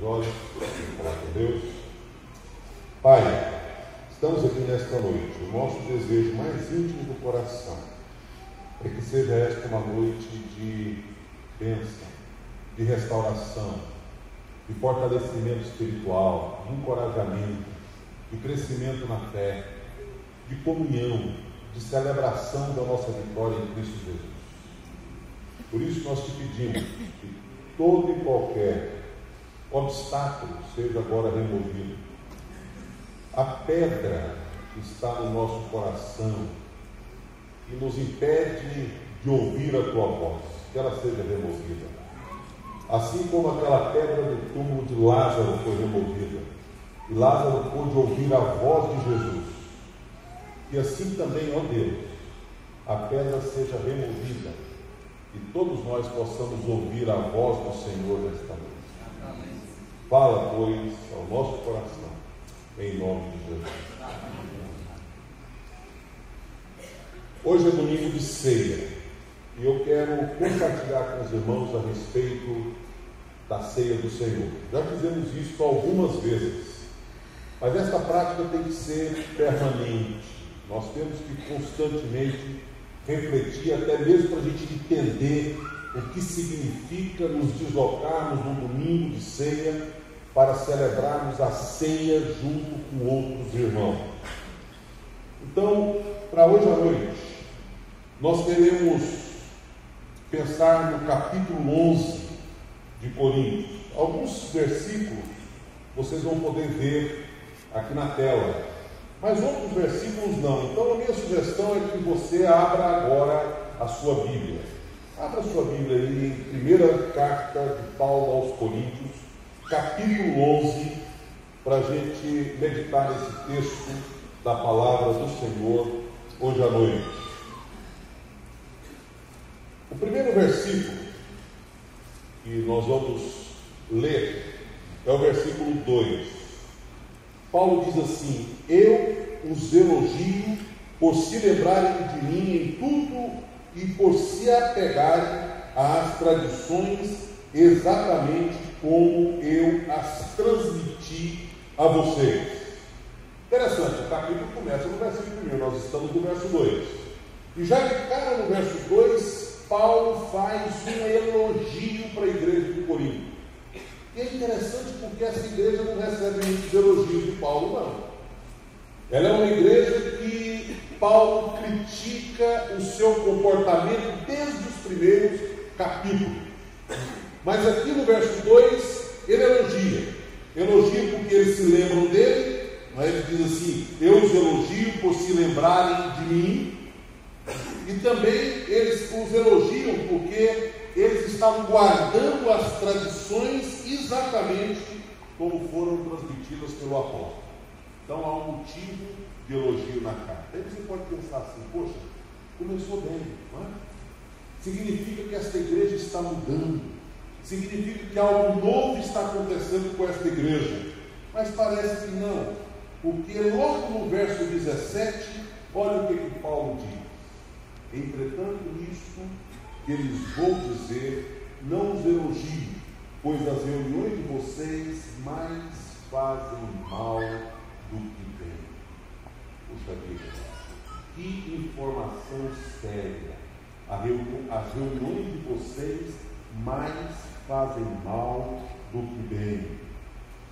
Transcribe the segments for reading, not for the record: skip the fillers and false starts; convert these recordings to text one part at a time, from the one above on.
seus olhos, vamos falar com Deus. Pai, estamos aqui nesta noite. O nosso desejo mais íntimo do coração é que seja esta uma noite de bênção, de restauração, de fortalecimento espiritual, de encorajamento, de crescimento na fé, de comunhão, de celebração da nossa vitória em Cristo Jesus. Por isso nós te pedimos que todo e qualquer obstáculo seja agora removido. A pedra que está no nosso coração e nos impede de ouvir a tua voz, que ela seja removida. Assim como aquela pedra do túmulo de Lázaro foi removida, e Lázaro pôde ouvir a voz de Jesus, e assim também, ó Deus, a pedra seja removida e todos nós possamos ouvir a voz do Senhor nesta noite. Amém. Fala, pois, ao nosso coração, em nome de Jesus. Hoje é domingo de ceia e eu quero compartilhar com os irmãos a respeito da ceia do Senhor. Já fizemos isso algumas vezes, mas esta prática tem que ser permanente. Nós temos que constantemente refletir, até mesmo para a gente entender o que significa nos deslocarmos no domingo de ceia para celebrarmos a ceia junto com outros irmãos. Então, para hoje à noite, nós queremos pensar no capítulo 11 de Coríntios. Alguns versículos vocês vão poder ver aqui na tela, mas outros versículos não. Então a minha sugestão é que você abra agora a sua Bíblia. Abra a sua Bíblia aí em primeira carta de Paulo aos Coríntios, capítulo 11, para a gente meditar nesse texto da palavra do Senhor hoje à noite. O primeiro versículo que nós vamos ler é o versículo 2. Paulo diz assim: eu os elogio por se lembrarem de mim em tudo e por se apegarem às tradições exatamente como eu as transmiti a vocês. Interessante, o capítulo começa no versículo 1, nós estamos no verso 2. E já de cara no verso 2, Paulo faz um elogio para a igreja de Corinto. E é interessante porque essa igreja não recebe muitos elogios de Paulo, não. Ela é uma igreja que Paulo critica o seu comportamento desde os primeiros capítulos. Mas aqui no verso 2, ele elogia. Elogia porque eles se lembram dele. Ele diz assim: eu os elogio por se lembrarem de mim. E também eles os elogiam porque eles estavam guardando as tradições exatamente como foram transmitidas pelo apóstolo. Então há um motivo de elogio na carta. Aí você pode pensar assim: poxa, começou bem, não é? Significa que esta igreja está mudando, significa que algo novo está acontecendo com esta igreja. Mas parece que não, porque logo no verso 17, olha o que Paulo diz: entretanto nisto que lhes vou dizer, não os elogio, pois as reuniões de vocês mais fazem mal do que bem. Puxa vida, que informação séria. As reuniões de vocês mais fazem mal do que bem.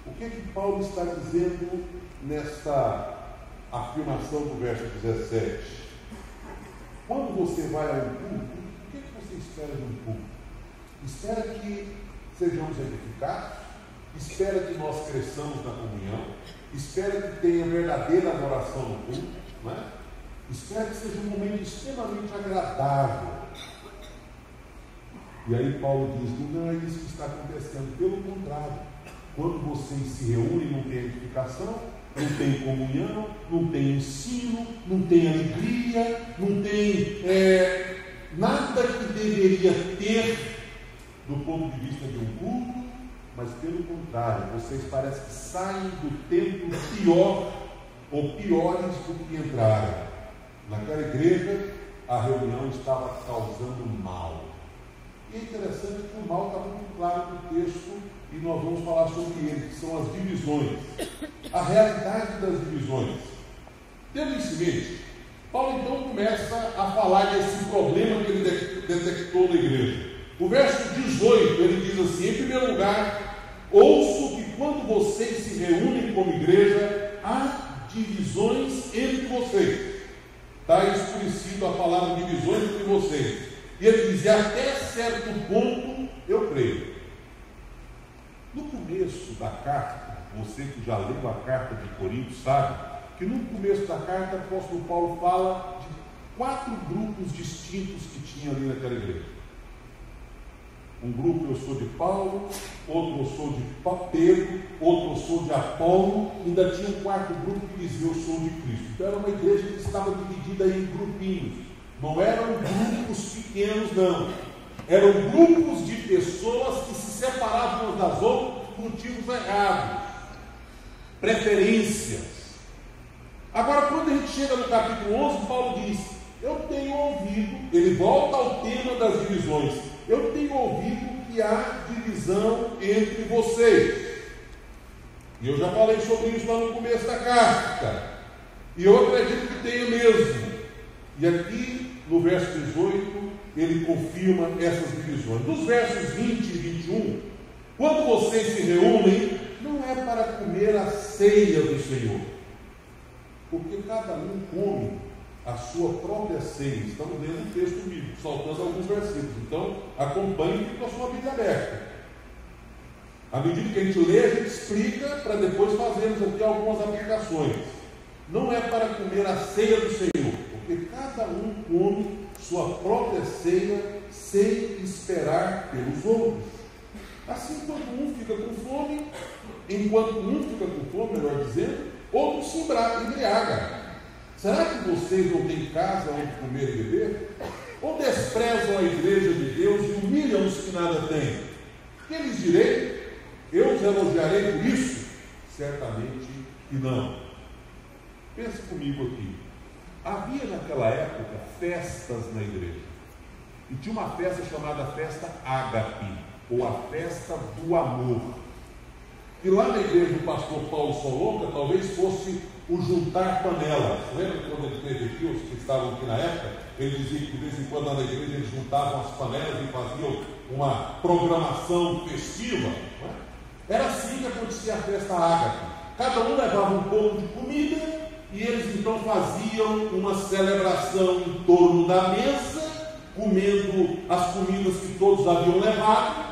O que Paulo está dizendo nesta afirmação do verso 17? Quando você vai a um culto, o que você espera de um culto? Espera que sejamos edificados? Espera que nós cresçamos na comunhão? Espera que tenha verdadeira adoração no culto? Não é? Espera que seja um momento extremamente agradável. E aí Paulo diz: não é isso que está acontecendo. Pelo contrário, quando vocês se reúnem, não tem edificação, não tem comunhão, não tem ensino, não tem alegria, não tem nada que deveria ter do ponto de vista de um culto, mas pelo contrário, vocês parecem que saem do templo pior ou piores do que entraram. Naquela igreja, a reunião estava causando mal. E é interessante que o mal está muito claro no texto, e nós vamos falar sobre ele, que são as divisões, a realidade das divisões. Tendo isso em mente, Paulo então começa a falar desse problema que ele detectou na igreja. O verso 18, ele diz assim: em primeiro lugar, ouço que quando vocês se reúnem como igreja, há divisões entre vocês. Está explícito a palavra divisões entre vocês. E ele diz: até certo ponto eu creio. No começo da carta, você que já leu a carta de Coríntios sabe que no começo da carta o apóstolo Paulo fala de 4 grupos distintos que tinha ali naquela igreja. Um grupo eu sou de Paulo, outro eu sou de Pedro, outro eu sou de Apolo, ainda tinha um 4º grupo que dizia eu sou de Cristo. Então era uma igreja que estava dividida em grupinhos. Não eram grupos pequenos, não. Eram grupos de pessoas que se separavam umas das outras por motivos errados, preferências. Agora, quando a gente chega no capítulo 11, Paulo diz: eu tenho ouvido, ele volta ao tema das divisões, eu tenho ouvido que há divisão entre vocês. E eu já falei sobre isso lá no começo da carta. E eu acredito que tenha mesmo. E aqui, no verso 18, ele confirma essas divisões. Nos versos 20 e 21, quando vocês se reúnem, não é para comer a ceia do Senhor, porque cada um come a sua própria ceia. Estamos lendo um texto bíblico, saltando alguns versículos. Então, acompanhe com a sua Bíblia aberta. À medida que a gente lê, a gente explica, para depois fazermos aqui algumas aplicações. Não é para comer a ceia do Senhor, porque cada um come sua própria ceia sem esperar pelos outros. Assim, enquanto um fica com fome, melhor dizendo, outro se embriaga. Será que vocês não têm casa onde comer e beber? Ou desprezam a igreja de Deus e humilham os que nada têm? Que lhes direi? Eu os elogiarei por isso? Certamente que não. Pense comigo aqui. Havia naquela época festas na igreja. E tinha uma festa chamada festa ágape, ou a festa do amor. E lá na igreja do pastor Paulo Solonca, talvez fosse o juntar panelas. Lembra quando ele teve aqui, os que estavam aqui na época? Ele dizia que de vez em quando lá na igreja eles juntavam as panelas e faziam uma programação festiva. Não é? Era assim que acontecia a festa ágape. Cada um levava um pouco de comida e eles então faziam uma celebração em torno da mesa, comendo as comidas que todos haviam levado.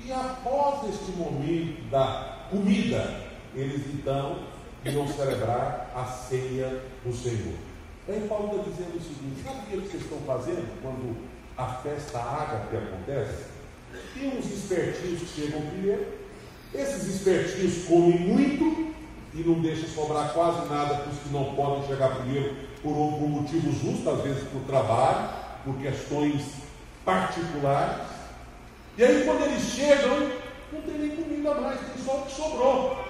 E após este momento da comida, eles então iam celebrar a ceia do Senhor. Aí Paulo está dizendo o seguinte: sabe o que vocês estão fazendo quando a festa ágape acontece? Tem uns espertinhos que chegam primeiro. Esses espertinhos comem muito e não deixam sobrar quase nada para os que não podem chegar primeiro por motivo justo, às vezes por trabalho, por questões particulares. E aí quando eles chegam, não tem nem comida mais, tem só o que sobrou.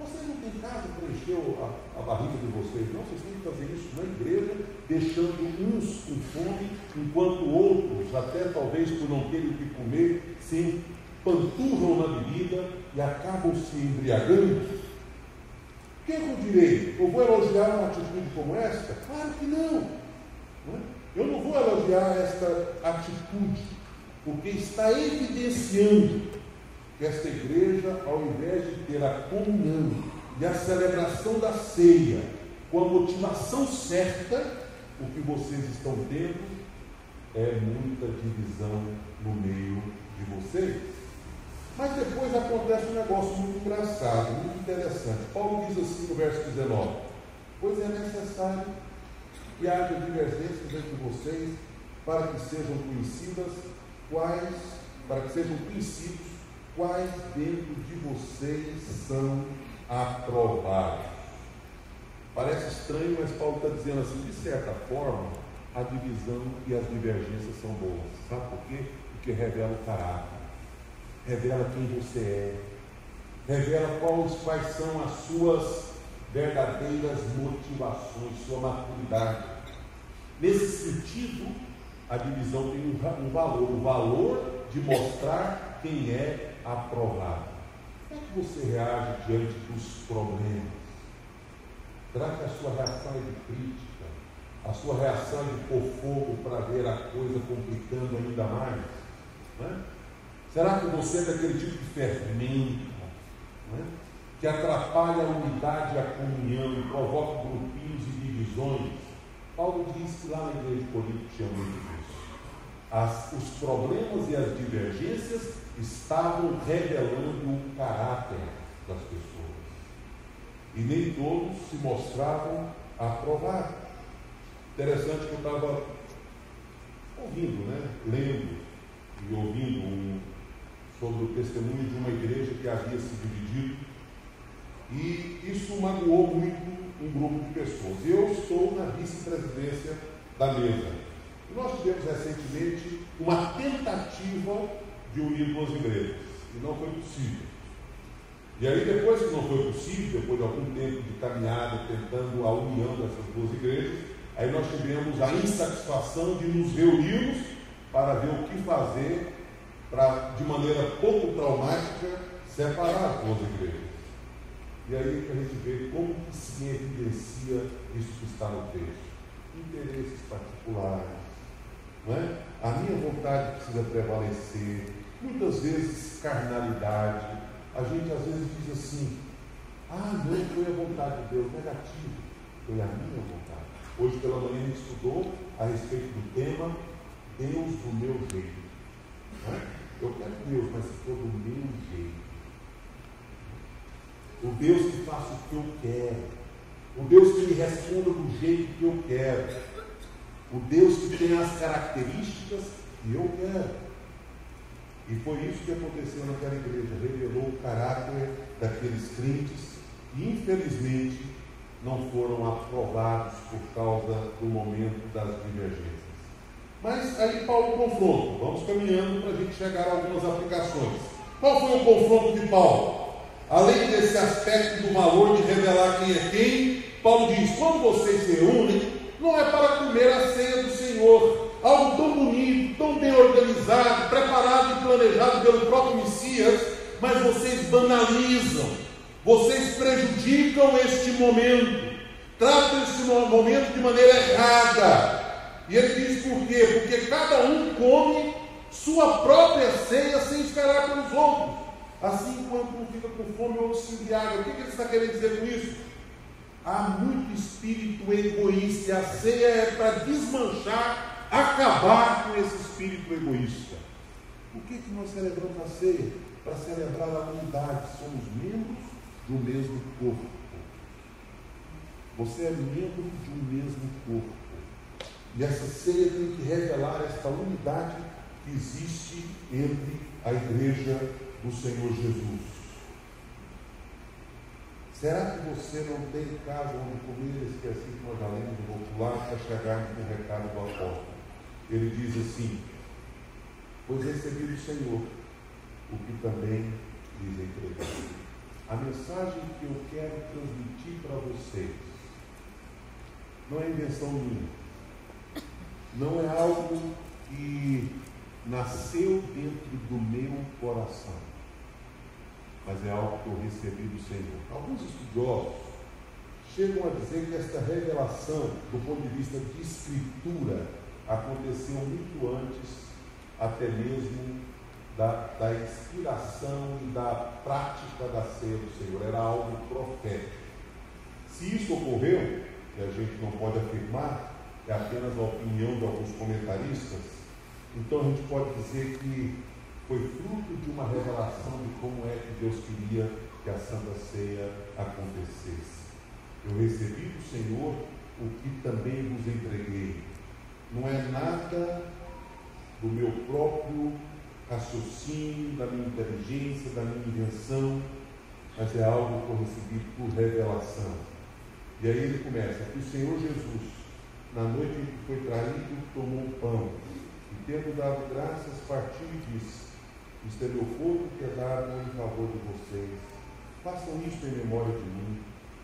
Vocês não têm casa para encher a barriga de vocês, não? Vocês têm que fazer isso na igreja, deixando uns com fome, enquanto outros, até talvez por não terem o que comer, se empanturram na bebida e acabam se embriagando. O que eu direi? Eu vou elogiar uma atitude como esta? Claro que não. Eu não vou elogiar esta atitude, porque está evidenciando que esta igreja, ao invés de ter a comunhão e a celebração da ceia com a motivação certa, o que vocês estão tendo é muita divisão no meio de vocês. Mas depois acontece um negócio muito engraçado, muito interessante. Paulo diz assim no verso 19: pois é necessário que haja divergências entre vocês, para que sejam conhecidos princípios quais dentro de vocês são aprovados. Parece estranho, mas Paulo está dizendo assim: de certa forma, a divisão e as divergências são boas. Sabe por quê? Porque revela o caráter, revela quem você é, revela quais são as suas verdadeiras motivações, sua maturidade. Nesse sentido, a divisão tem um valor, o valor de mostrar quem é aprovado. Como é que você reage diante dos problemas? Será que a sua reação é de crítica? A sua reação é de pôr fogo para ver a coisa complicando ainda mais? Né? Será que você é daquele tipo de fermento, né, que atrapalha a unidade e a comunhão e provoca grupinhos e divisões? Paulo diz que lá na igreja de Corinto tinha muito disso. Os problemas e as divergências estavam revelando o caráter das pessoas. E nem todos se mostravam aprovados. Interessante que eu estava ouvindo, né, lendo e ouvindo sobre o testemunho de uma igreja que havia se dividido, e isso magoou muito um grupo de pessoas. Eu estou na vice-presidência da mesa. E nós tivemos recentemente uma tentativa de unir duas igrejas, e não foi possível. E aí, depois que não foi possível, depois de algum tempo de caminhada tentando a união dessas duas igrejas, aí nós tivemos a insatisfação de nos reunirmos para ver o que fazer para, de maneira pouco traumática, separar as duas igrejas. E aí a gente vê como que se evidencia isso que está no texto. Interesses particulares, não é? A minha vontade precisa prevalecer, muitas vezes carnalidade. A gente às vezes diz assim: não foi a vontade de Deus, negativo, foi a minha vontade. Hoje pela manhã a gente estudou a respeito do tema Deus do meu jeito. Não é? Eu quero Deus, mas se for do meu jeito. O Deus que faça o que eu quero. O Deus que me responda do jeito que eu quero. O Deus que tem as características que eu quero. E foi isso que aconteceu naquela igreja. Revelou o caráter daqueles crentes que, infelizmente, não foram aprovados por causa do momento das divergências. Mas aí Paulo confronta. Vamos caminhando para a gente chegar a algumas aplicações. Qual foi o confronto de Paulo? Além desse aspecto do valor de revelar quem é quem, Paulo diz: quando vocês se reúnem, não é para comer a ceia do Senhor, algo tão bonito, tão bem organizado, preparado e planejado pelo próprio Messias, mas vocês banalizam, vocês prejudicam este momento, tratam este momento de maneira errada. E ele diz por quê? Porque cada um come sua própria ceia sem esperar pelos outros. Assim, enquanto um fica com fome, o outro se embriaga. O que ele está querendo dizer com isso? Há muito espírito egoísta, e a ceia é para desmanchar, acabar com esse espírito egoísta. Por que nós celebramos a ceia? Para celebrar a unidade. Somos membros do mesmo corpo. Você é membro de um mesmo corpo. E essa ceia tem que revelar esta unidade que existe entre a igreja do Senhor Jesus. Será que você não tem casa onde comer? Esse versículo que nós já lemos, eu vou pular para chegarmos no recado do apóstolo. Ele diz assim: pois recebi do Senhor o que também lhes entreguei. A mensagem que eu quero transmitir para vocês não é invenção minha, não é algo que nasceu dentro do meu coração, mas é algo que eu recebi do Senhor. Alguns estudiosos chegam a dizer que esta revelação, do ponto de vista de escritura, aconteceu muito antes até mesmo da inspiração e da prática da ceia do Senhor. Era algo profético. Se isso ocorreu, e a gente não pode afirmar, é apenas a opinião de alguns comentaristas, então a gente pode dizer que foi fruto de uma revelação de como é que Deus queria que a Santa Ceia acontecesse. Eu recebi do Senhor o que também vos entreguei. Não é nada do meu próprio raciocínio, da minha inteligência, da minha invenção, mas é algo que eu recebi por revelação. E aí ele começa: que o Senhor Jesus, na noite em que foi traído, tomou o pão, e tendo dado graças, partiu e disse: isto é meu corpo que é dado em favor de vocês. Façam isto em memória de mim.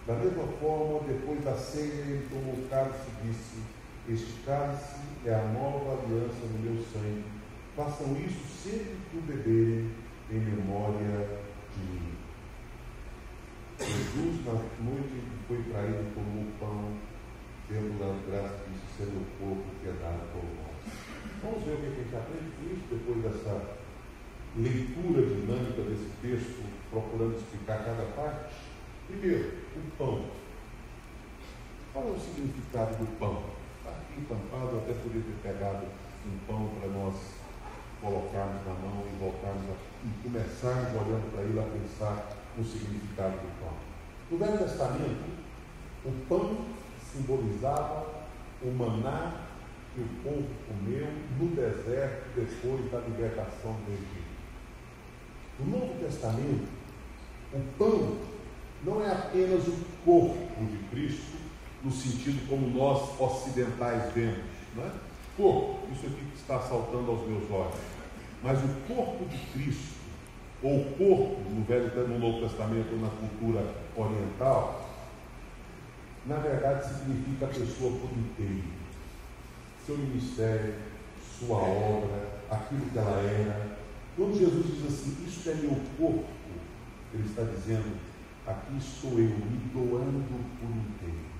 Da mesma forma, depois da ceia, ele tomou o cálice e disse: Este cálice é a nova aliança no meu sangue. Façam isso sempre que o beberem em memória de mim. Jesus, na noite em que foi traído, tomou o pão, dando as graças disso, ser o corpo que é dado por nós. Vamos ver o que a gente aprende com isso depois dessa leitura dinâmica desse texto, procurando explicar cada parte. Primeiro, o pão. Qual é o significado do pão? Está aqui estampado, até podia ter pegado um pão para nós colocarmos na mão e voltarmos e começarmos olhando para ele a pensar no significado do pão. No Velho Testamento, o pão simbolizava o maná que o povo comeu no deserto depois da libertação do Egito. No Novo Testamento, o pão não é apenas o corpo de Cristo, no sentido como nós ocidentais vemos, não é? Corpo, isso aqui que está saltando aos meus olhos. Mas o corpo de Cristo, ou corpo no Novo Testamento, ou na cultura oriental, na verdade significa a pessoa por inteiro. Seu ministério, sua obra, aquilo que ela era. Quando Jesus diz assim, isto é meu corpo, ele está dizendo, aqui estou eu, me doando por inteiro.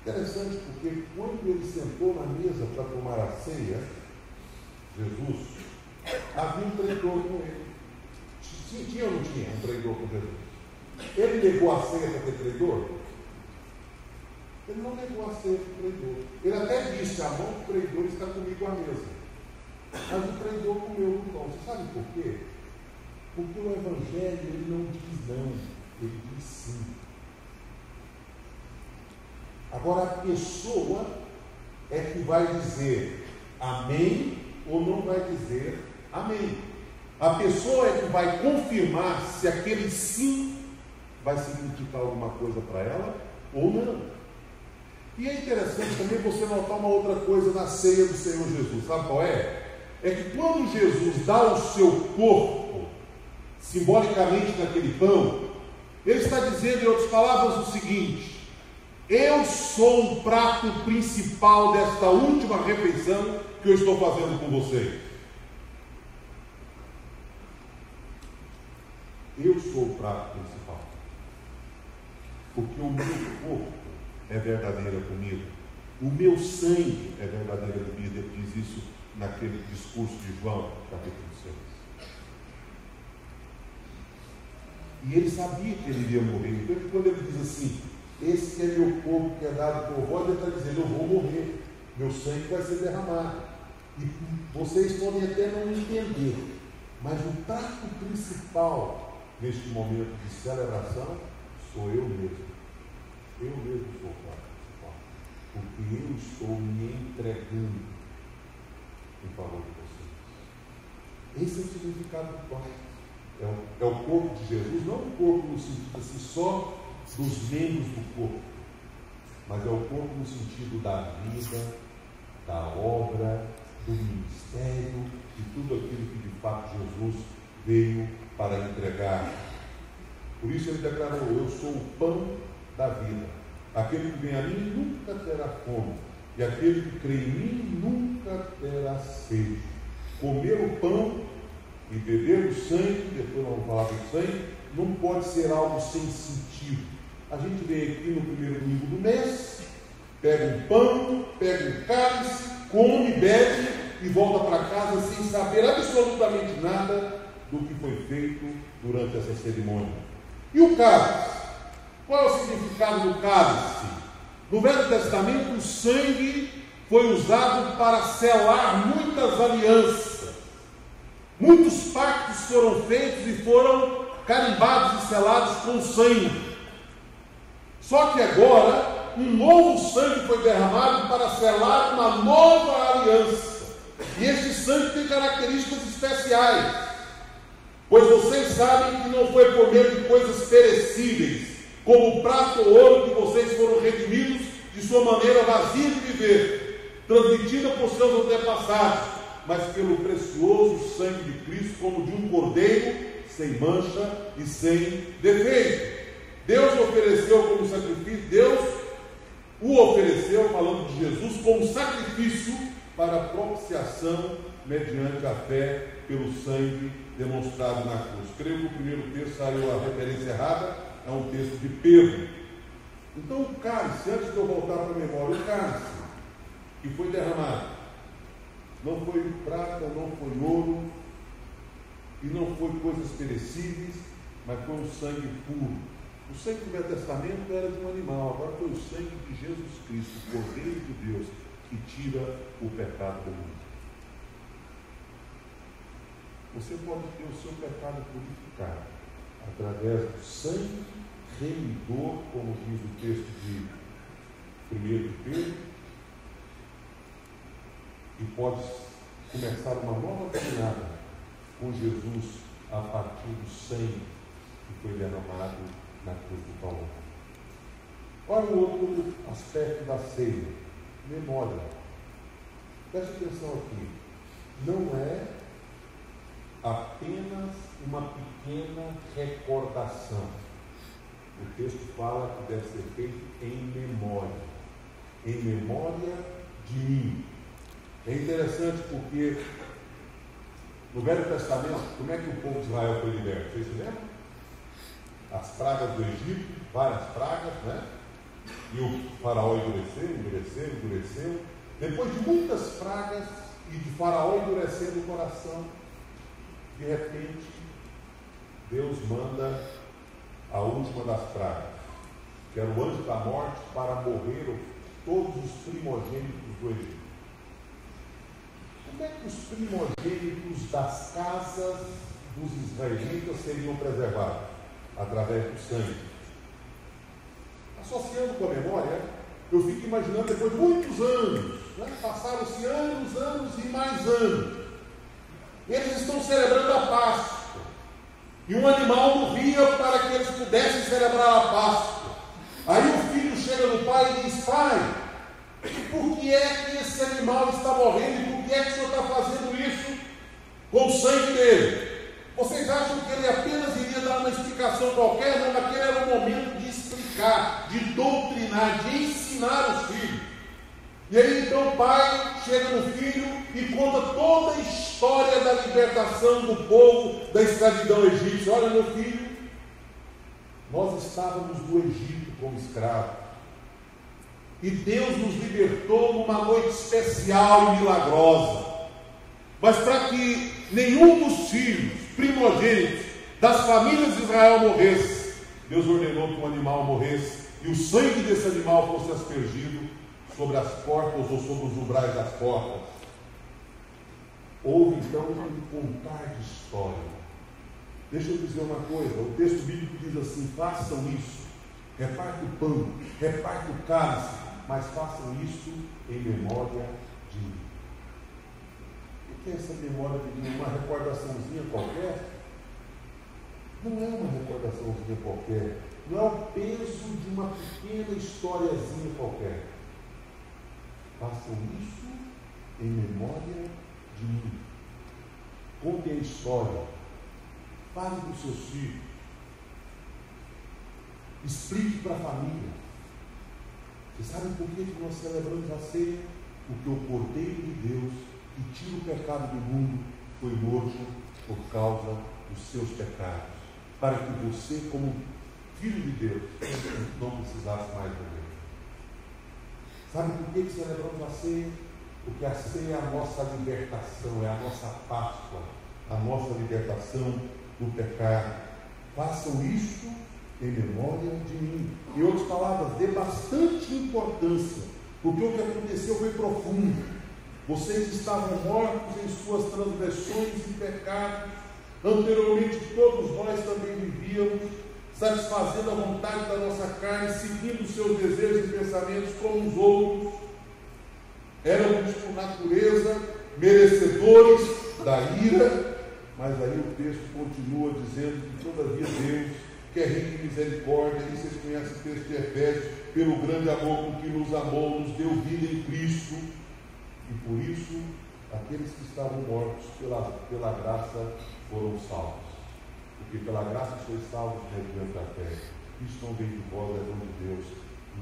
Interessante, porque quando ele sentou na mesa para tomar a ceia, Jesus, havia um traidor com ele. Tinha ou não tinha um traidor com Jesus? Ele negou a ceia para ter traidor? Ele não negou a ceia para o traidor. Ele até disse, a mão do traidor está comigo à mesa. Mas o traidor comeu o pão. Você sabe por quê? Porque o Evangelho ele não diz não, ele diz sim. Agora a pessoa é que vai dizer amém ou não vai dizer amém. A pessoa é que vai confirmar se aquele sim vai significar alguma coisa para ela ou não. E é interessante também você notar uma outra coisa na ceia do Senhor Jesus. Sabe qual é? É que quando Jesus dá o seu corpo, simbolicamente naquele pão, ele está dizendo, em outras palavras, o seguinte: eu sou o prato principal desta última refeição que eu estou fazendo com vocês. Eu sou o prato principal. Porque o meu corpo é verdadeira comida. O meu sangue é verdadeira comida. Ele diz isso naquele discurso de João, capítulo 6. E ele sabia que ele iria morrer. Então, quando ele diz assim, esse é meu corpo que é dado por vós, ele está dizendo, eu vou morrer. Meu sangue vai ser derramado. E vocês podem até não entender, mas o prato principal neste momento de celebração sou eu mesmo. Eu mesmo sou o prato principal. Porque eu estou me entregando em favor de vocês. Esse é o significado do pão. É o corpo de Jesus, não o corpo no sentido assim, só dos membros do corpo, mas é o corpo no sentido da vida, da obra, do ministério, de tudo aquilo que de fato Jesus veio para entregar. Por isso ele declarou, eu sou o pão da vida. Aquele que vem a mim nunca terá fome, e aquele que crê em mim nunca terá sede. Comer o pão e beber o sangue, depois nós vamos falar do sangue, não pode ser algo sem sentido. A gente vem aqui no primeiro domingo do mês, pega um pão, pega um cálice, come, bebe e volta para casa sem saber absolutamente nada do que foi feito durante essa cerimônia. E o cálice? Qual é o significado do cálice? No Velho Testamento, o sangue foi usado para selar muitas alianças. Muitos pactos foram feitos e foram carimbados e selados com sangue. Só que agora, um novo sangue foi derramado para selar uma nova aliança. E este sangue tem características especiais. Pois vocês sabem que não foi por meio de coisas perecíveis, como o prata ou ouro, que vocês foram redimidos de sua maneira vazia de viver, transmitida por seus antepassados, mas pelo precioso sangue de Cristo, como de um cordeiro, sem mancha e sem defeito. Deus ofereceu como sacrifício, Deus o ofereceu, falando de Jesus, como sacrifício para propiciação mediante a fé pelo sangue demonstrado na cruz. Creio que o primeiro texto saiu a referência errada, é um texto de Pedro. Então o cálice, antes de eu voltar para a memória, o cálice que foi derramado, não foi prata, não foi ouro, e não foi coisas perecíveis, mas foi um sangue puro. O sangue do Velho Testamento era de um animal, agora foi o sangue de Jesus Cristo, o Cordeiro de Deus, que tira o pecado do mundo. Você pode ter o seu pecado purificado através do sangue remidor, como diz o texto de 1 de Pedro, e pode começar uma nova caminhada com Jesus a partir do sangue que foi derramado na cruz do Calvário. Olha o outro aspecto da ceia, memória. Preste atenção aqui. Não é apenas uma pequena recordação. O texto fala que deve ser feito em memória de mim. É interessante porque no Velho Testamento, como é que o povo de Israel foi liberto? Vocês se lembram? As pragas do Egito, várias pragas, né? E o faraó endureceu. Depois de muitas pragas e de faraó endurecendo o coração, de repente, Deus manda a última das pragas, que era o anjo da morte, para morrer todos os primogênitos do Egito. Como é que os primogênitos das casas dos israelitas seriam preservados? Através do sangue. Associando com a memória, eu fico imaginando, depois de muitos anos, né? Passaram-se anos e mais anos, eles estão celebrando a Páscoa, e um animal morria para que eles pudessem celebrar a Páscoa. Aí o filho chega no pai e diz: pai, por que é que esse animal está morrendo e por que é que o senhor está fazendo isso com o sangue dele? Vocês acham que ele apenas iria dar uma explicação qualquer? Não, aquele era o momento de explicar, de doutrinar, de ensinar os filhos. E aí então o pai chega no filho e conta toda a história da libertação do povo da escravidão egípcia. Olha, meu filho, nós estávamos no Egito como escravos. E Deus nos libertou numa noite especial e milagrosa. Mas para que nenhum dos filhos primogênitos das famílias de Israel morresse, Deus ordenou que um animal morresse e o sangue desse animal fosse aspergido sobre as portas ou sobre os umbrais das portas. Houve então um contar de história. Deixa eu dizer uma coisa, o texto bíblico diz assim: façam isso, repartam o pão, repartam o cálice, mas façam isso em memória de mim. O que é essa memória de mim? Uma recordaçãozinha qualquer? Não é uma recordaçãozinha qualquer, não é o peso de uma pequena historiazinha qualquer. Façam isso em memória de mim. Contem a história, falem para os seus filhos, explique para a família. Vocês sabem por que nós celebramos a ceia? Porque o Cordeiro de Deus, que tira o pecado do mundo, foi morto por causa dos seus pecados, para que você, como filho de Deus, não precisasse mais morrer. Sabe por que celebramos a ceia? Porque a ceia é a nossa libertação, é a nossa Páscoa, a nossa libertação do pecado. Façam isso em memória de mim. Em outras palavras, dê bastante importância, porque o que aconteceu foi profundo. Vocês estavam mortos em suas transgressões e pecados. Anteriormente todos nós também vivíamos, satisfazendo a vontade da nossa carne, seguindo os seus desejos e pensamentos como os outros. Éramos por natureza merecedores da ira, mas aí o texto continua dizendo que todavia Deus, que é rico em misericórdia, e vocês conhecem o texto de Efésios, pelo grande amor com que nos amou, nos deu vida em Cristo, e por isso aqueles que estavam mortos pela graça foram salvos. Porque pela graça sois salvos mediante a fé. Isto não vem de vós, é dom de Deus,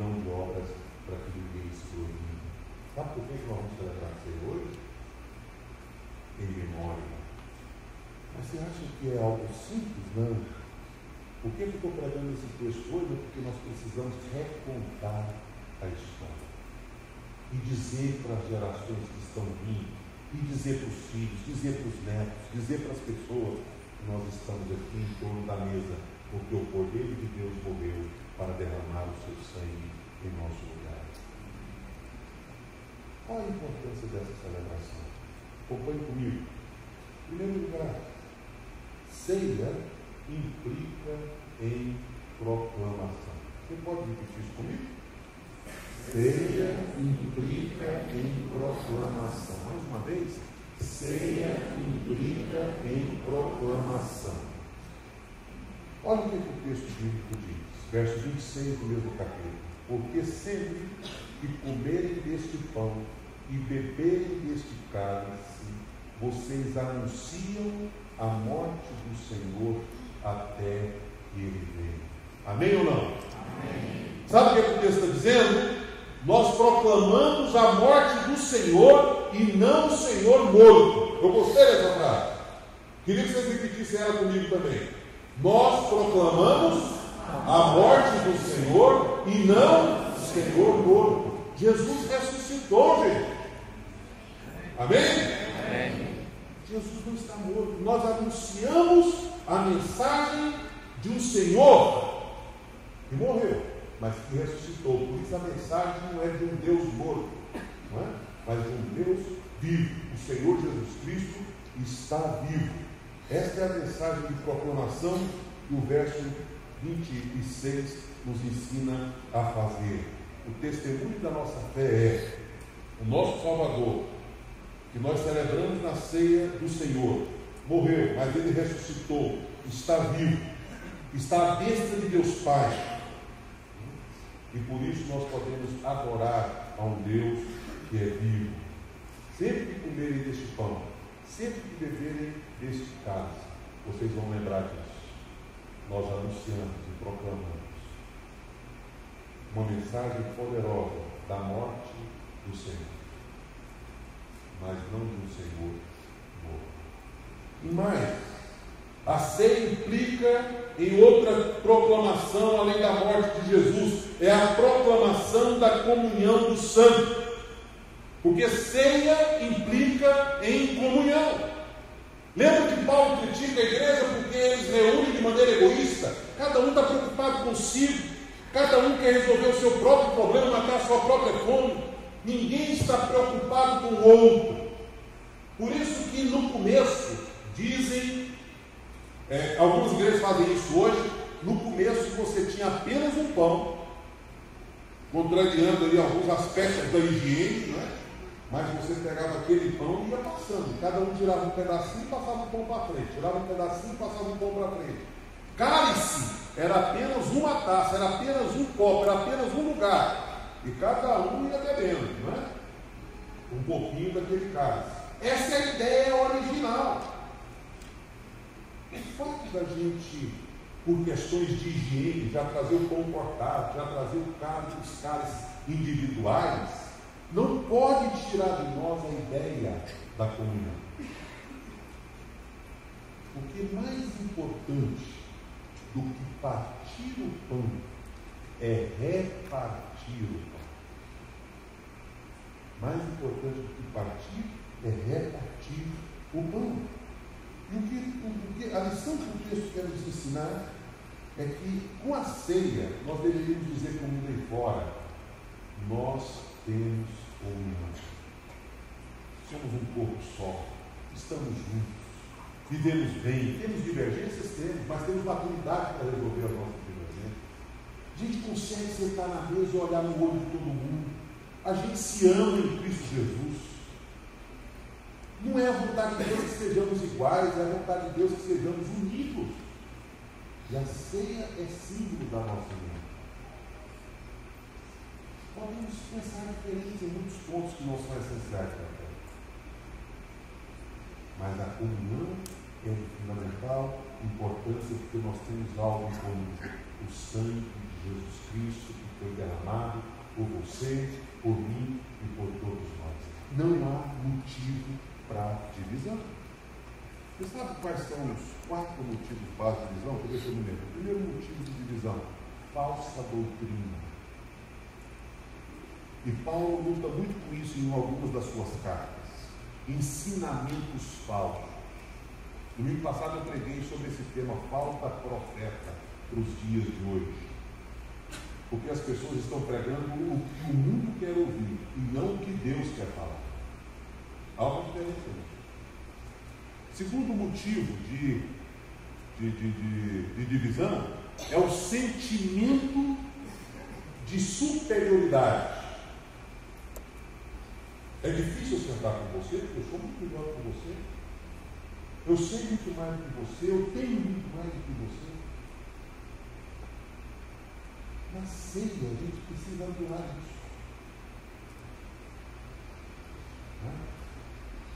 não de obras, para que ninguém se glorie. Sabe por que nós vamos celebrar a ceia hoje? Em memória. Mas você acha que é algo simples? Não. Por que eu estou pregando esse texto hoje? É porque nós precisamos recontar a história. E dizer para as gerações que estão vindo, e dizer para os filhos, dizer para os netos, dizer para as pessoas que nós estamos aqui em torno da mesa, porque o Cordeiro de Deus morreu para derramar o seu sangue em nosso lugar. Qual a importância dessa celebração? Acompanhe comigo. Em primeiro lugar, ceia implica em proclamação. Você pode repetir isso comigo? Ceia implica em proclamação. Mais uma vez. Ceia implica em proclamação. Olha o que o texto bíblico diz. Verso 26 do mesmo capítulo. Porque sempre que comerem deste pão e beberem deste cálice, vocês anunciam a morte do Senhor até que Ele venha. Amém ou não? Amém. Sabe o que o texto está dizendo? Nós proclamamos a morte do Senhor e não o Senhor morto. Eu gostei dessa frase. Queria que vocês repetissem ela comigo também. Nós proclamamos a morte do Senhor e não o Senhor morto. Jesus ressuscitou, gente. Amém? Amém. Jesus não está morto. Nós anunciamos a mensagem de um Senhor que morreu, mas que ressuscitou. Por isso a mensagem não é de um Deus morto, não é? Mas de um Deus vivo. O Senhor Jesus Cristo está vivo. Esta é a mensagem de proclamação que o verso 26 nos ensina a fazer. O testemunho da nossa fé é o nosso Salvador, que nós celebramos na ceia do Senhor. Morreu, mas Ele ressuscitou, está vivo, está à destra de Deus Pai. E por isso nós podemos adorar a um Deus que é vivo. Sempre que comerem deste pão, sempre que beberem deste cálice, vocês vão lembrar disso. Nós anunciamos e proclamamos uma mensagem poderosa da morte do Senhor, mas não de um Senhor morto. E mais, a ceia implica em outra proclamação além da morte de Jesus, é a proclamação da comunhão dos santos, porque ceia implica em comunhão. Lembra que Paulo critica a igreja porque eles reúnem de maneira egoísta? Cada um está preocupado consigo, cada um quer resolver o seu próprio problema, matar a sua própria fome. Ninguém está preocupado com o outro. Por isso que no começo dizem, algumas igrejas fazem isso hoje, no começo você tinha apenas um pão, contrariando ali alguns aspectos da higiene, não é? Mas você pegava aquele pão e ia passando. Cada um tirava um pedacinho e passava o pão para frente. Tirava um pedacinho e passava o pão para frente. Cálice era apenas uma taça, era apenas um copo, era apenas um lugar. E cada um ia bebendo, não é? Um pouquinho daquele cálice. Essa é a ideia original. O fato da gente, por questões de higiene, já trazer o pão cortado, já trazer os cálices individuais, não pode tirar de nós a ideia da comunhão. Porque mais importante do que partir o pão é repartir o pão. Mais importante do que partir é repartir o pão. E a lição que o texto quer nos ensinar é que com a ceia nós deveríamos dizer como daí fora, nós temos comunhão. Somos um corpo só, estamos juntos, vivemos bem, temos divergências, mas temos maturidade para resolver as nossas divergências. A gente consegue sentar na mesa e olhar no olho de todo mundo. A gente se ama em Cristo Jesus. Não é a vontade de Deus que sejamos iguais, é a vontade de Deus que sejamos unidos. E a ceia é símbolo da nossa união. Podemos pensar diferente em muitos pontos que não são essenciais para a fé. Mas a comunhão é de fundamental importância porque nós temos algo em comum. O sangue de Jesus Cristo que foi derramado por você, por mim e por todos nós. Não há motivo para divisão. Você sabe quais são os 4 motivos básicos de divisão? Deixa eu me lembrar. O primeiro motivo de divisão: falsa doutrina. E Paulo luta muito com isso em algumas das suas cartas. Ensinamentos falsos. Domingo passado eu preguei sobre esse tema, falta profeta, para os dias de hoje. Porque as pessoas estão pregando o que o mundo quer ouvir e não o que Deus quer falar. Algo diferente. Segundo motivo de divisão é o sentimento de superioridade. É difícil eu sentar com você, porque eu sou muito melhor que você. Eu sei muito mais do que você, eu tenho muito mais do que você. Na ceia, a gente precisa adorar isso.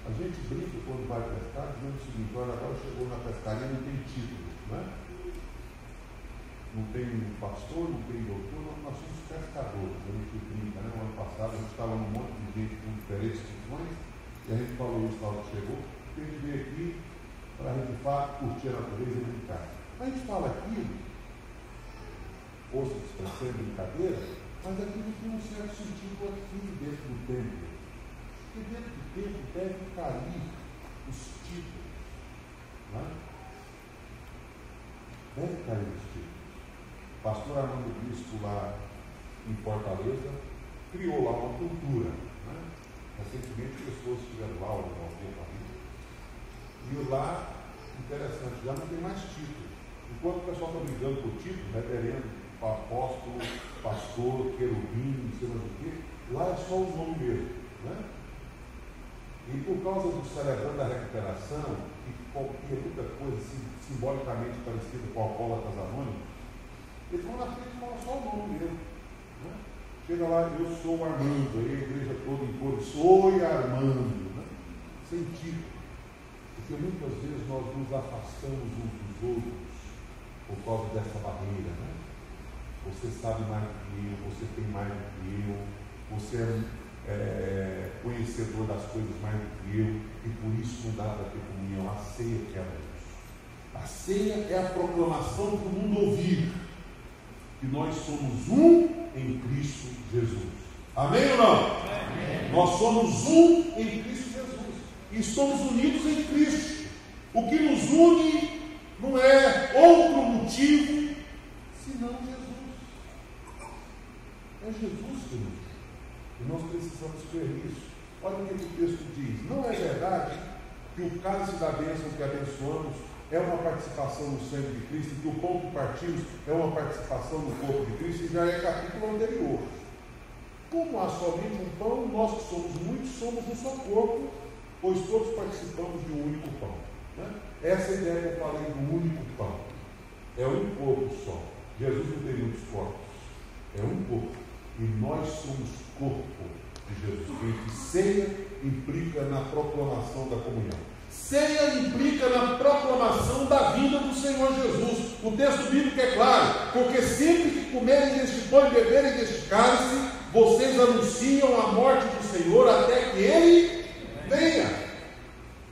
A gente brinca quando vai pescar, dizendo o seguinte: olha, agora chegou na pescaria, não tem título, não tem pastor, não tem doutor, nós somos pescadores. A gente brinca, né? No ano passado a gente estava num monte de gente com diferentes funções, e a gente falou isso na hora que chegou, que a gente veio aqui para a gente, de fato, curtir a natureza e brincar. A gente fala aqui, ouça a expressão de brincadeira, mas aquilo tem um certo sentido aqui dentro do templo. Porque dentro do templo deve cair os títulos. Deve cair os títulos. O pastor Armando Bispo, lá em Fortaleza, criou lá uma cultura. Recentemente, pessoas estiveram lá, e lá, interessante, já não tem mais título. Enquanto o pessoal está brigando por título, reverendo, apóstolo, pastor, querubim, não sei mais o quê, lá é só o nome mesmo. E por causa do celebrando da recuperação, e qualquer outra coisa simbolicamente parecida com alcoólatras anônimos, eles vão na frente e falam só o nome mesmo. Chega lá, eu sou Armando, aí a igreja toda em coro, sou Armando. Sem título. Porque muitas vezes nós nos afastamos uns dos outros por causa dessa barreira. Você sabe mais do que eu, você tem mais do que eu, você é conhecedor das coisas mais do que eu, e por isso não dá para ter comunhão. A ceia quebra isso. A ceia é a proclamação para o mundo ouvir que nós somos um em Cristo Jesus. Amém ou não? Amém. Nós somos um em Cristo Jesus e estamos unidos em Cristo. O que nos une não é outro motivo senão Jesus. É Jesus que nos une. E nós precisamos crer nisso. Olha o que o texto diz. Não é verdade que o cálice da bênção que abençoamos é uma participação no sangue de Cristo, e que o pão que partimos é uma participação no corpo de Cristo, e já é capítulo anterior. Como há somente um pão, nós que somos muitos, somos um só corpo, pois todos participamos de um único pão. Essa é a ideia que eu falei do único pão. É um corpo só. Jesus não tem muitos corpos. É um corpo. E nós somos corpo de Jesus Cristo. Ceia implica na proclamação da comunhão. Ceia implica na proclamação da vinda do Senhor Jesus. O texto bíblico é claro: porque sempre que comerem deste pão e beberem deste cálice, vocês anunciam a morte do Senhor até que Ele venha.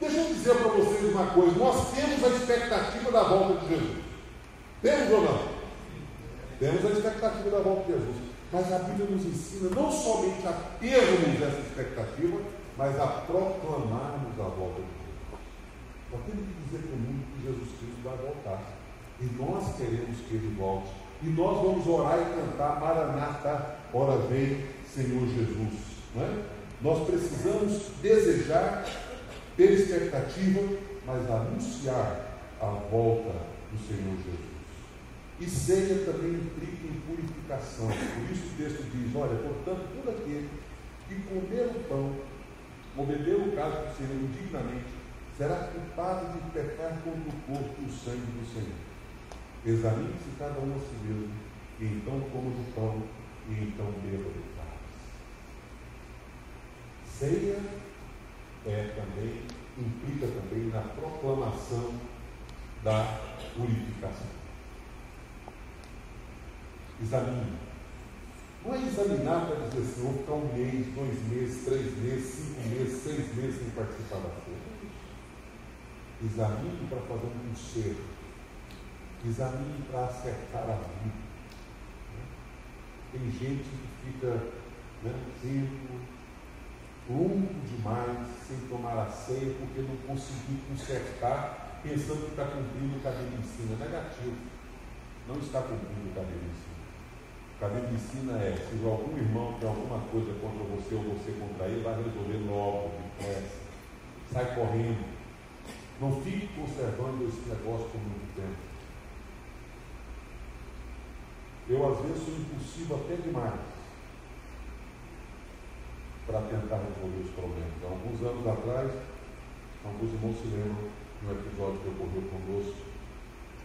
Deixa eu dizer para vocês uma coisa: nós temos a expectativa da volta de Jesus. Temos ou não? Temos a expectativa da volta de Jesus. Mas a Bíblia nos ensina não somente a termos essa expectativa, mas a proclamarmos a volta de Jesus. Nós temos que dizer para o mundo que Jesus Cristo vai voltar. E nós queremos que Ele volte. E nós vamos orar e cantar: Maranata, ora vem, Senhor Jesus. Não é? Nós precisamos desejar, ter expectativa, mas anunciar a volta do Senhor Jesus. E ceia também implica em purificação. Por isso o texto diz: olha, portanto, todo aquele que comer o pão, ou beber o cálice do Senhor indignamente, será culpado de pecar contra o corpo e o sangue do Senhor. Examine-se cada um a si mesmo, e então coma do pão, e então beba do cálice. Ceia implica também na proclamação da purificação. Examine. Não é examinar para dizer assim, vou ficar 1 mês, 2 meses, 3 meses, 5 meses, 6 meses sem participar da ceia. Examine para fazer um conserto. Examine para acertar a vida. Tem gente que fica tempo longo demais sem tomar a ceia porque não conseguiu consertar, pensando que está cumprindo o caminho de ensino. É negativo. Não está cumprindo o caminho de ensino. O caminho de ensino é, se algum irmão tem alguma coisa contra você ou você contra ele, vai resolver logo, depressa. Sai correndo. Não fique conservando esse negócio por muito tempo. Eu, às vezes, sou impulsivo até demais para tentar resolver os problemas. Há alguns anos atrás, alguns irmãos se lembram de um episódio que ocorreu conosco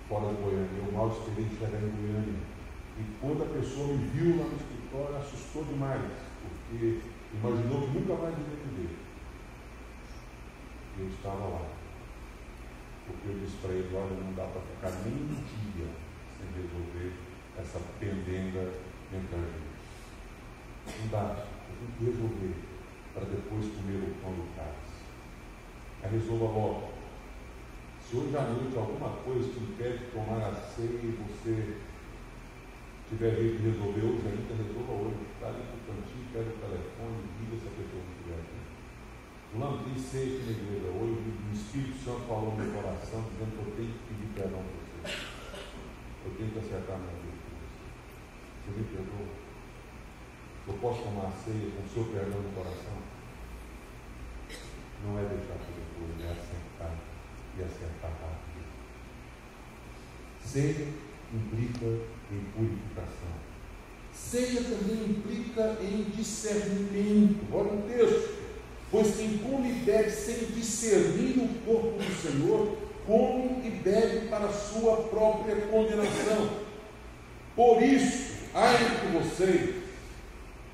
fora de Goiânia. Eu mal esperei chegar em Goiânia. E quando a pessoa me viu lá no escritório, assustou demais, porque imaginou que nunca mais iria me ver. E eu estava lá. Porque eu disse para ele, olha, não dá para ficar nem um dia sem resolver essa pendenga entre a gente. Não dá, eu tenho que resolver para depois comer o pão do cálice. Aí resolva logo. Se hoje à noite alguma coisa te impede de tomar a ceia e você tiver jeito de resolver hoje ainda, resolva hoje. Está ali no cantinho, pega o telefone, liga se a pessoa não estiver aqui. Fulano, tem ceia aqui na igreja hoje, o Espírito Santo falou no meu coração, dizendo que eu tenho que pedir perdão para você. Eu tenho que acertar minha vida com você. Você me perdoa? Eu posso tomar a ceia com o seu perdão no coração? Não é deixar para depois, é acertar e acertar rápido. Ceia implica em purificação. Ceia também implica em discernimento. Olha o texto. Pois quem come e bebe sem discernir o corpo do Senhor, come e bebe para a sua própria condenação. Por isso, ai de vocês,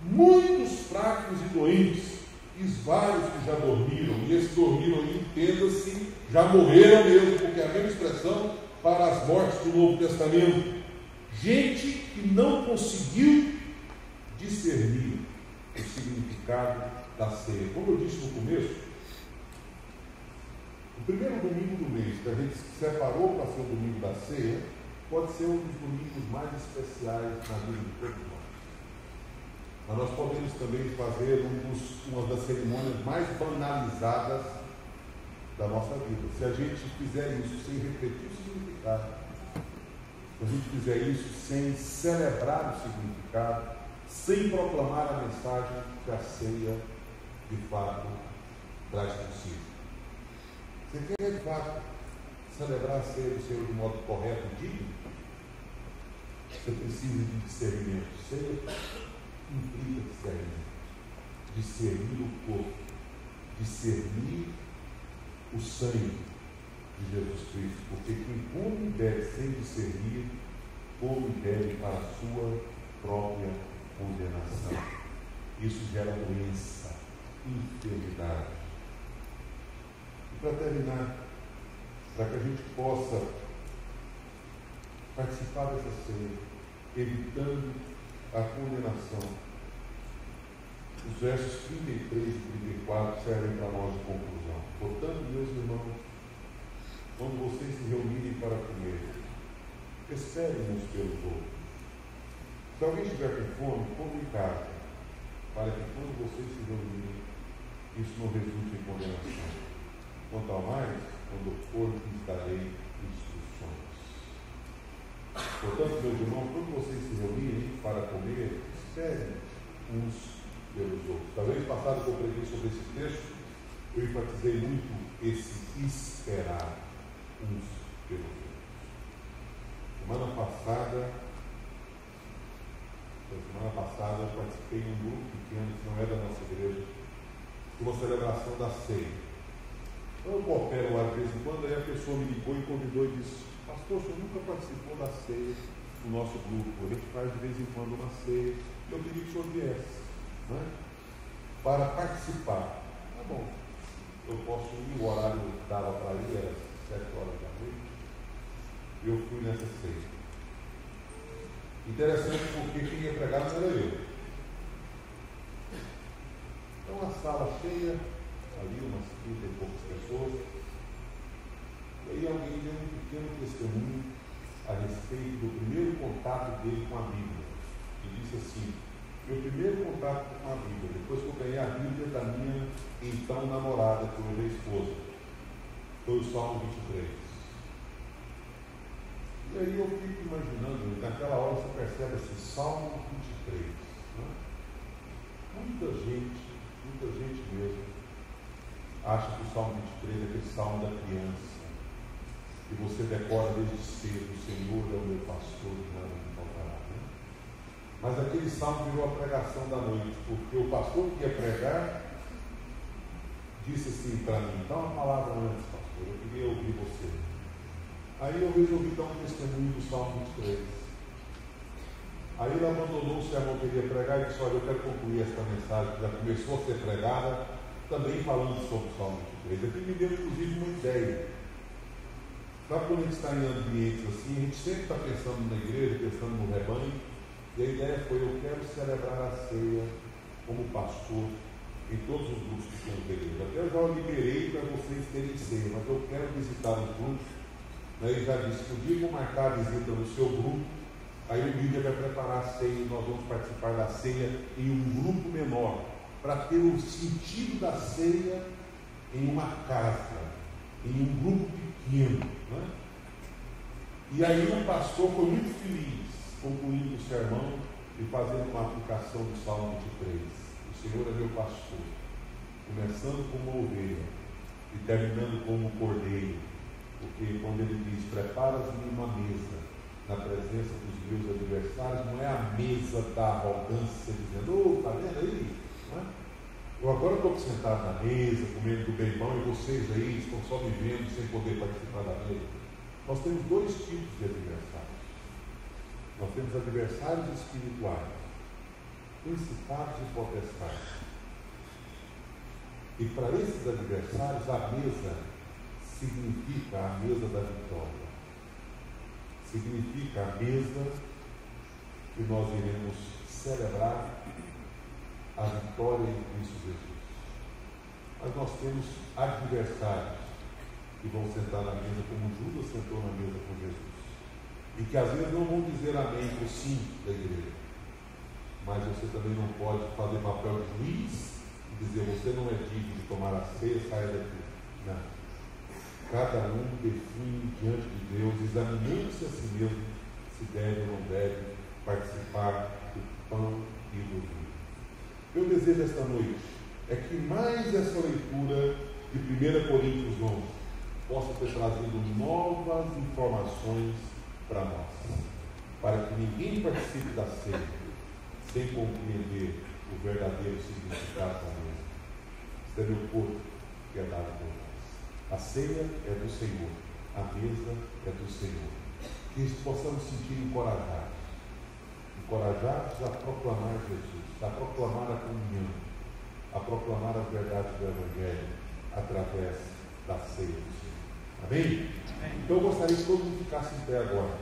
muitos fracos e doentes, e vários que já dormiram, e esses dormiram, entenda-se, já morreram mesmo, porque é a mesma expressão para as mortes do Novo Testamento. Gente que não conseguiu discernir o significado da ceia. Como eu disse no começo, o primeiro domingo do mês que a gente se separou para ser o domingo da ceia, pode ser um dos domingos mais especiais na vida de todos nós. Mas nós podemos também fazer uma das cerimônias mais banalizadas da nossa vida. Se a gente fizer isso sem refletir o significado, se a gente fizer isso sem celebrar o significado, sem proclamar a mensagem que a ceia de fato traz consigo. Você quer de fato celebrar a ceia do Senhor de modo correto e digno? Você precisa de discernimento. Ceia implica discernimento. Discernir o corpo, discernir o sangue de Jesus Cristo, porque quem come e bebe sem discernir, come e bebe para a sua própria condenação. Isso gera doença, enfermidade. E para terminar, para que a gente possa participar dessa ceia, evitando a condenação, os versos 33 e 34 servem para nós de conclusão. Portanto, meus irmãos, quando vocês se reunirem para comer, esperem uns pelos outros. Se alguém estiver com fome, come em casa, para que quando vocês se reunirem, isso não resulte em condenação. Quanto ao mais, quando for, lhes darei instruções. Portanto, meus irmãos, quando vocês se reunirem para comer, esperem uns pelos outros. Da vez passada que eu preguei sobre esse texto, eu enfatizei muito esse esperar uns pelos outros. Semana passada eu participei de um grupo pequeno que não é da nossa igreja, de uma celebração da ceia. Eu coopero lá de vez em quando, aí a pessoa me ligou e convidou e disse: pastor, o senhor nunca participou da ceia do nosso grupo, a gente faz de vez em quando uma ceia, eu queria que o senhor viesse, né, para participar. Tá bom, eu posso ir, o horário dava para ir, era 7 horas da noite, eu fui nessa ceia. Interessante porque quem ia pregar não era eu. sala cheia, ali umas 30 e poucas pessoas, e aí alguém deu um pequeno testemunho a respeito do primeiro contato dele com a Bíblia. E disse assim: meu primeiro contato com a Bíblia, depois que eu ganhei a Bíblia da minha então namorada, que hoje é esposa, foi o Salmo 23. E aí eu fico imaginando, naquela hora você percebe assim, Salmo 23. Né? Muita gente mesmo, acha que o Salmo 23 é aquele salmo da criança, que você decora desde cedo: o Senhor é o meu pastor e nada me faltará. Né? Mas aquele salmo virou a pregação da noite, porque o pastor que ia pregar disse assim para mim: dá uma palavra antes, pastor, eu queria ouvir você. Aí eu resolvi dar um testemunho do Salmo 23. Aí ele abandonou o sermão que ele ia pregar e disse: olha, eu quero concluir esta mensagem que já começou a ser pregada, também falando sobre o Salmo 23. Aqui me deu inclusive uma ideia. Sabe quando a gente está em ambientes assim, a gente sempre está pensando na igreja, pensando no rebanho, e a ideia foi: eu quero celebrar a ceia como pastor em todos os grupos que tem na igreja. Até eu já liberei para vocês terem ceia, mas eu quero visitar os grupos. Ele já disse: no dia que eu marcar a visita no seu grupo, aí o Lídia vai preparar a ceia e nós vamos participar da ceia em um grupo menor, para ter o sentido da ceia em uma casa, em um grupo pequeno. Né? E aí o pastor foi muito feliz, concluindo o sermão e fazendo uma aplicação do Salmo 23. O Senhor é meu pastor, começando como uma ovelha e terminando como um cordeiro. Porque quando ele diz: prepara-me uma mesa na presença dos meus adversários, não é a mesa da arrogância, dizendo: está vendo aí? Não é? Eu agora estou sentado na mesa, comendo do bem bom, e vocês aí estão só me vendo sem poder participar da mesa. Nós temos dois tipos de adversários. Nós temos adversários espirituais, principados e potestades. E para esses adversários, a mesa significa a mesa da vitória. Significa a mesa que nós iremos celebrar a vitória em Cristo Jesus. Mas nós temos adversários que vão sentar na mesa como Judas sentou na mesa com Jesus. E que às vezes não vão dizer amém para o sim da igreja. Mas você também não pode fazer papel de juiz e dizer: você não é digno de tomar a ceia, saia daqui. Não. Cada um define diante de Deus, examinando-se a si mesmo, se deve ou não deve participar do pão e do vinho. Meu desejo esta noite é que mais essa leitura de 1 Coríntios 11 possa ter trazido novas informações para nós, para que ninguém participe da ceia sem compreender o verdadeiro significado da mesa. Este é meu corpo que é dado por nós. A ceia é do Senhor, a mesa é do Senhor. Que possamos sentir encorajados a proclamar Jesus, a proclamar a comunhão, a proclamar as verdades do Evangelho através da ceia do Senhor. Amém? Amém. Então eu gostaria que todo mundo ficasse em pé agora.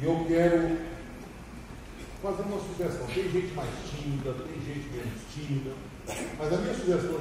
E eu quero fazer uma sugestão. Tem gente mais tímida, tem gente menos tímida, mas a minha sugestão